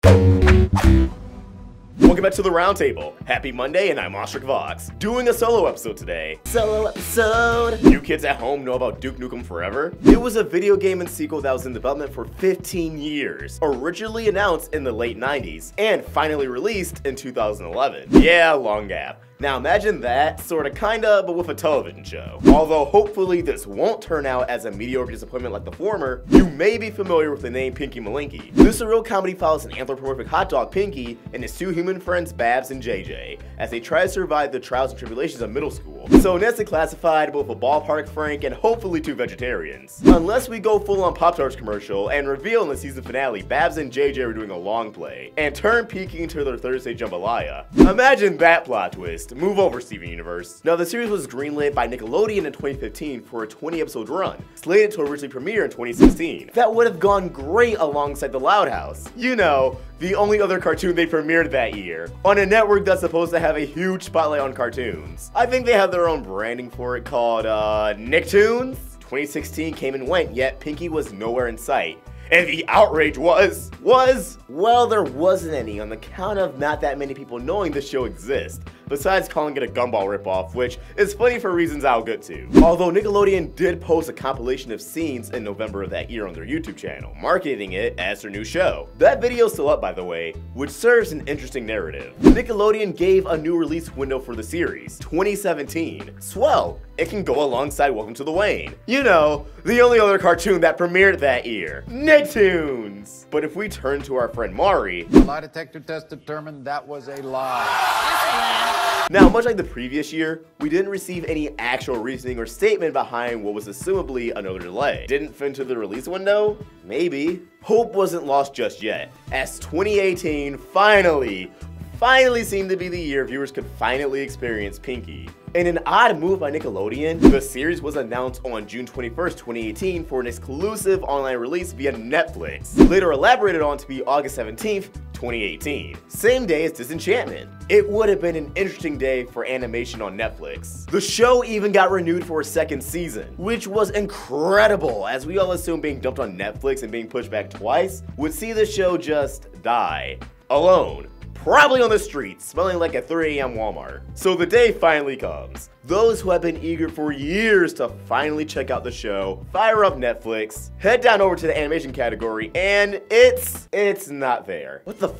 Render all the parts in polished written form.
Welcome back to the Roundtable. Happy Monday, and I'm AwestruckVox, doing a solo episode today. Solo episode! You kids at home know about Duke Nukem Forever? It was a video game and sequel that was in development for 15 years, originally announced in the late 90s, and finally released in 2011. Yeah, long gap. Now imagine that, sorta kinda, but with a television show. Although hopefully this won't turn out as a mediocre disappointment like the former, you may be familiar with the name Pinky Malinky. This surreal comedy follows an anthropomorphic hot dog, Pinky, and his two human friends, Babs and JJ, as they try to survive the trials and tribulations of middle school. So Ned's classified with a ballpark Frank and hopefully two vegetarians. Unless we go full on Pop-Tarts commercial and reveal in the season finale Babs and JJ are doing a long play, and turn Pinky into their Thursday jambalaya. Imagine that plot twist. Move over, Steven Universe. Now, the series was greenlit by Nickelodeon in 2015 for a 20-episode run, slated to originally premiere in 2016. That would have gone great alongside The Loud House. You know, the only other cartoon they premiered that year, on a network that's supposed to have a huge spotlight on cartoons. I think they have their own branding for it called, Nicktoons? 2016 came and went, yet Pinky was nowhere in sight. And the outrage was, well, there wasn't any on the count of not that many people knowing the show exists, besides calling it a Gumball ripoff, which is funny for reasons I'll get to. Although Nickelodeon did post a compilation of scenes in November of that year on their YouTube channel, marketing it as their new show. That video's still up, by the way, which serves an interesting narrative. Nickelodeon gave a new release window for the series, 2017. Swell! It can go alongside Welcome to the Wayne. You know, the only other cartoon that premiered that year. Nicktoons! But if we turn to our friend Mari, The lie detector test determined that was a lie. Now, much like the previous year, we didn't receive any actual reasoning or statement behind what was assumably another delay. Didn't fit into the release window? Maybe. Hope wasn't lost just yet, as 2018 finally seemed to be the year viewers could finally experience Pinky. In an odd move by Nickelodeon, the series was announced on June 21st, 2018 for an exclusive online release via Netflix, later elaborated on to be August 17th, 2018. Same day as Disenchantment. It would have been an interesting day for animation on Netflix. The show even got renewed for a second season, which was incredible, as we all assumed being dumped on Netflix and being pushed back twice would see the show just die. Alone. Probably on the streets, smelling like a 3 AM Walmart. So the day finally comes. Those who have been eager for years to finally check out the show, fire up Netflix, head down over to the animation category, and it's not there. What the f?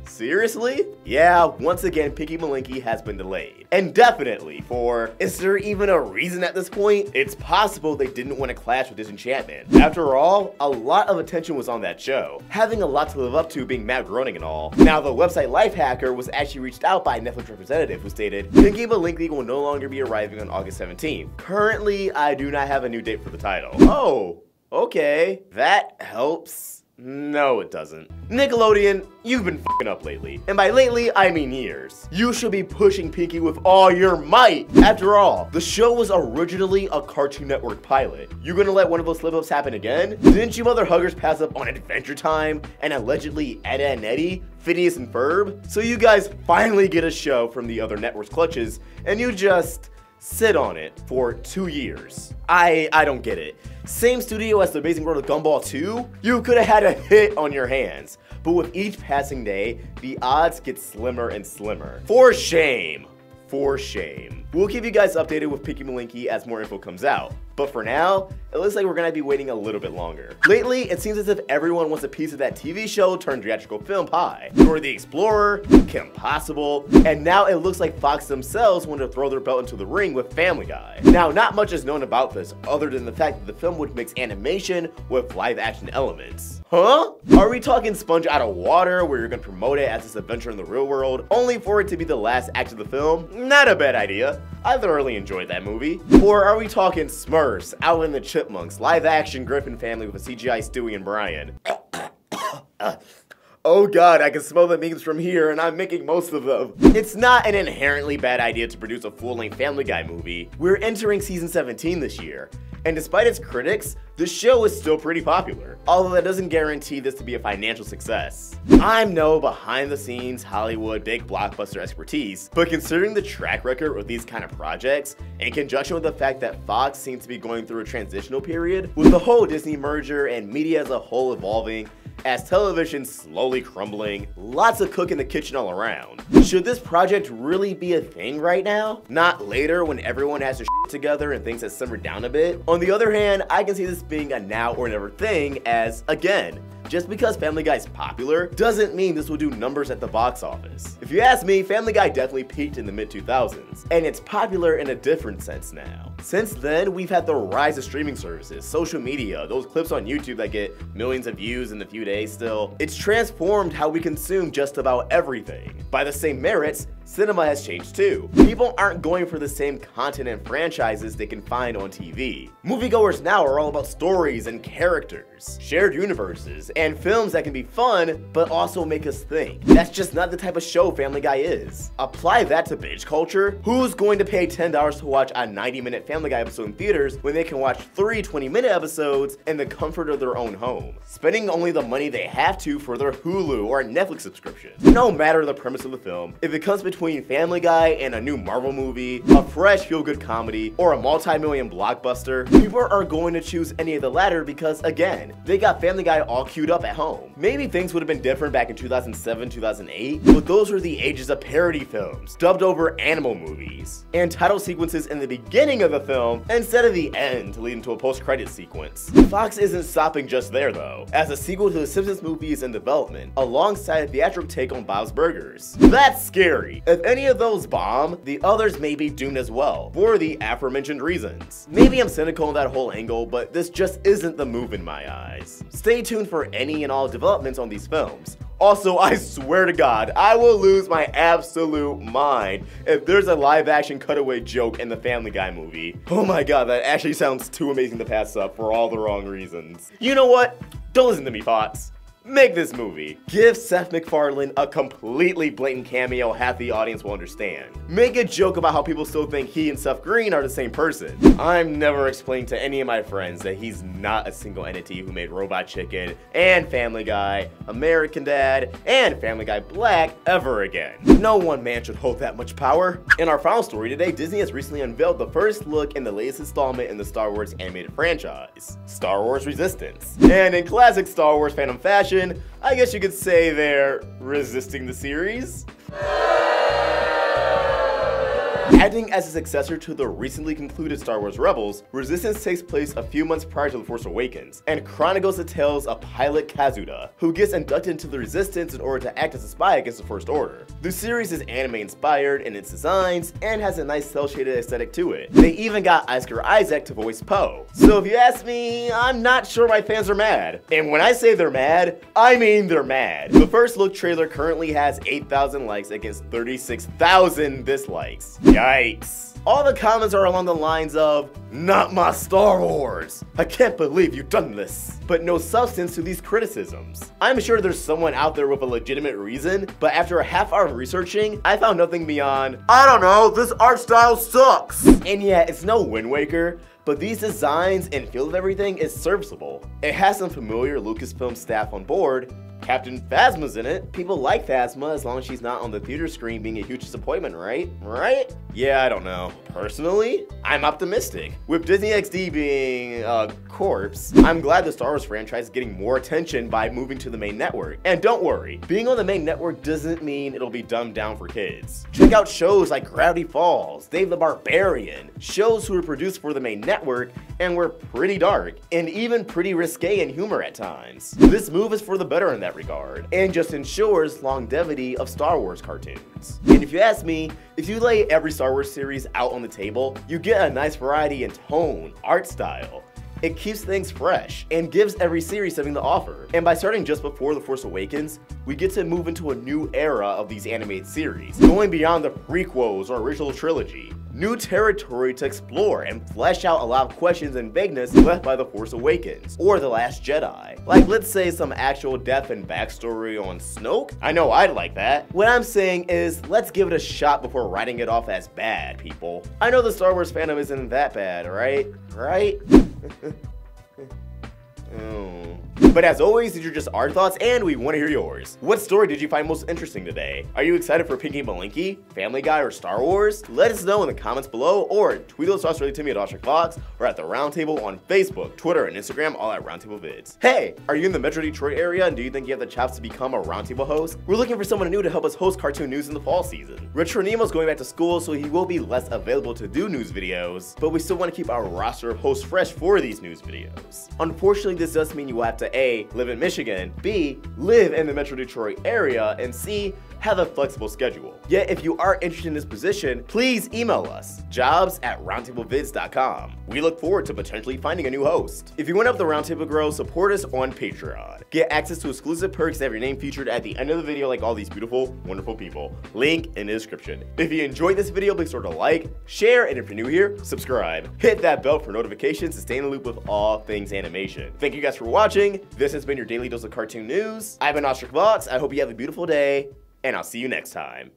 Seriously? Yeah, once again, Pinky Malinky has been delayed. And definitely for, is there even a reason at this point? It's possible they didn't want to clash with Disenchantment. After all, a lot of attention was on that show, having a lot to live up to being Matt Groening and all. Now, the website Lifehacker was actually reached out by a Netflix representative who stated, Pinky Malinky will no longer be arriving on August 17th. Currently, I do not have a new date for the title. Oh, okay, that helps. No, it doesn't. Nickelodeon, you've been f***ing up lately. And by lately, I mean years. You should be pushing Pinky with all your might. After all, the show was originally a Cartoon Network pilot. You gonna let one of those slip-ups happen again? Didn't you mother huggers pass up on Adventure Time and allegedly Ed, Edd n Eddy, Phineas and Ferb? So you guys finally get a show from the other network's clutches, and you just sit on it for 2 years. I don't get it. Same studio as The Amazing World of Gumball 2? You could have had a hit on your hands. But with each passing day, the odds get slimmer and slimmer. For shame. For shame. We'll keep you guys updated with Pinky Malinky as more info comes out. But for now, it looks like we're gonna be waiting a little bit longer. Lately, it seems as if everyone wants a piece of that TV show turned theatrical film pie. Dora the Explorer, Kim Possible, and now it looks like Fox themselves want to throw their belt into the ring with Family Guy. Now, not much is known about this other than the fact that the film would mix animation with live action elements. Huh? Are we talking Sponge Out of Water, where you're gonna promote it as this adventure in the real world, only for it to be the last act of the film? Not a bad idea. I thoroughly enjoyed that movie. Or are we talking Smurfs, Alvin and the Chipmunks, live action Griffin family with a CGI Stewie and Brian? Oh god, I can smell the memes from here and I'm making most of them. It's not an inherently bad idea to produce a full-length Family Guy movie. We're entering season 17 this year, and despite its critics, the show is still pretty popular, although that doesn't guarantee this to be a financial success. I'm no behind-the-scenes Hollywood big blockbuster expertise, but considering the track record with these kind of projects, in conjunction with the fact that Fox seems to be going through a transitional period, with the whole Disney merger and media as a whole evolving, as television slowly crumbling, lots of cook in the kitchen all around. Should this project really be a thing right now? Not later when everyone has their shit together and things have simmered down a bit? On the other hand, I can see this being a now or never thing as, again, just because Family Guy is popular doesn't mean this will do numbers at the box office. If you ask me, Family Guy definitely peaked in the mid-2000s, and it's popular in a different sense now. Since then, we've had the rise of streaming services, social media, those clips on YouTube that get millions of views in a few days still. It's transformed how we consume just about everything. By the same merits, cinema has changed too. People aren't going for the same content and franchises they can find on TV. Moviegoers now are all about stories and characters, shared universes, and films that can be fun, but also make us think. That's just not the type of show Family Guy is. Apply that to binge culture. Who's going to pay $10 to watch a 90-minute Family Guy episode in theaters when they can watch 3 20-minute episodes in the comfort of their own home, spending only the money they have to for their Hulu or Netflix subscription? No matter the premise of the film, if it comes between Family Guy and a new Marvel movie, a fresh feel-good comedy, or a multi-million blockbuster, people are going to choose any of the latter because, again, they got Family Guy all queued up at home. Maybe things would have been different back in 2007, 2008, but those were the ages of parody films, dubbed over animal movies, and title sequences in the beginning of the film instead of the end leading to a post-credit sequence. Fox isn't stopping just there though, as a sequel to the Simpsons movie is in development, alongside a theatrical take on Bob's Burgers. That's scary. If any of those bomb, the others may be doomed as well, for the aforementioned reasons. Maybe I'm cynical on that whole angle, but this just isn't the move in my eyes. Stay tuned for any and all developments on these films. Also, I swear to God, I will lose my absolute mind if there's a live-action cutaway joke in the Family Guy movie. Oh my god, that actually sounds too amazing to pass up for all the wrong reasons. You know what? Don't listen to me, Fox. Make this movie. Give Seth MacFarlane a completely blatant cameo half the audience will understand. Make a joke about how people still think he and Seth Green are the same person. I'm never explaining to any of my friends that he's not a single entity who made Robot Chicken and Family Guy, American Dad, and Family Guy Black ever again. No one man should hold that much power. In our final story today, Disney has recently unveiled the first look in the latest installment in the Star Wars animated franchise, Star Wars Resistance. And in classic Star Wars fandom fashion, I guess you could say they're resisting the series. Acting as a successor to the recently concluded Star Wars Rebels, Resistance takes place a few months prior to The Force Awakens, and chronicles the tales of pilot Kazuda, who gets inducted into the Resistance in order to act as a spy against the First Order. The series is anime-inspired in its designs, and has a nice cel-shaded aesthetic to it. They even got Oscar Isaac to voice Poe. So if you ask me, I'm not sure my fans are mad. And when I say they're mad, I mean they're mad. The first look trailer currently has 8,000 likes against 36,000 dislikes. Yikes. All the comments are along the lines of, "Not my Star Wars! I can't believe you've done this!" But no substance to these criticisms. I'm sure there's someone out there with a legitimate reason, but after a half hour of researching, I found nothing beyond, I don't know, this art style sucks! And yeah, it's no Wind Waker, but these designs and feel of everything is serviceable. It has some familiar Lucasfilm staff on board. Captain Phasma's in it. People like Phasma as long as she's not on the theater screen being a huge disappointment, right? Right? Yeah, I don't know. Personally, I'm optimistic. With Disney XD being a corpse, I'm glad the Star Wars franchise is getting more attention by moving to the main network. And don't worry, being on the main network doesn't mean it'll be dumbed down for kids. Check out shows like Gravity Falls, Dave the Barbarian, shows who were produced for the main network and were pretty dark, and even pretty risque in humor at times. This move is for the better in that regard, and just ensures longevity of Star Wars cartoons. And if you ask me, if you lay every Star Wars series out on the table, you get a nice variety in tone, art style. It keeps things fresh, and gives every series something to offer. And by starting just before The Force Awakens, we get to move into a new era of these animated series, going beyond the prequels or original trilogy. New territory to explore and flesh out a lot of questions and vagueness left by The Force Awakens or The Last Jedi. Like, let's say some actual depth and backstory on Snoke? I know I'd like that. What I'm saying is, let's give it a shot before writing it off as bad, people. I know the Star Wars fandom isn't that bad, right? Right? Oh. But as always, these are just our thoughts and we want to hear yours. What story did you find most interesting today? Are you excited for Pinky and Malinky, Family Guy, or Star Wars? Let us know in the comments below or tweet those thoughts to me at AwestruckVox or at the Roundtable on Facebook, Twitter, and Instagram, all at Roundtable Vids. Hey, are you in the Metro Detroit area and do you think you have the chops to become a Roundtable host? We're looking for someone new to help us host cartoon news in the fall season. Retro Nemo's going back to school, so he will be less available to do news videos, but we still want to keep our roster of hosts fresh for these news videos. Unfortunately, this does mean you will have to A, live in Michigan, B, live in the Metro Detroit area, and C, have a flexible schedule. Yet if you are interested in this position, please email us, jobs@roundtablevids.com. We look forward to potentially finding a new host. If you want to help the Roundtable grow, support us on Patreon. Get access to exclusive perks and have your name featured at the end of the video like all these beautiful, wonderful people. Link in the description. If you enjoyed this video, be sure to like, share, and if you're new here, subscribe. Hit that bell for notifications to stay in the loop with all things animation. Thank you guys for watching. This has been your daily dose of cartoon news. I've been AwestruckVox. I hope you have a beautiful day, and I'll see you next time.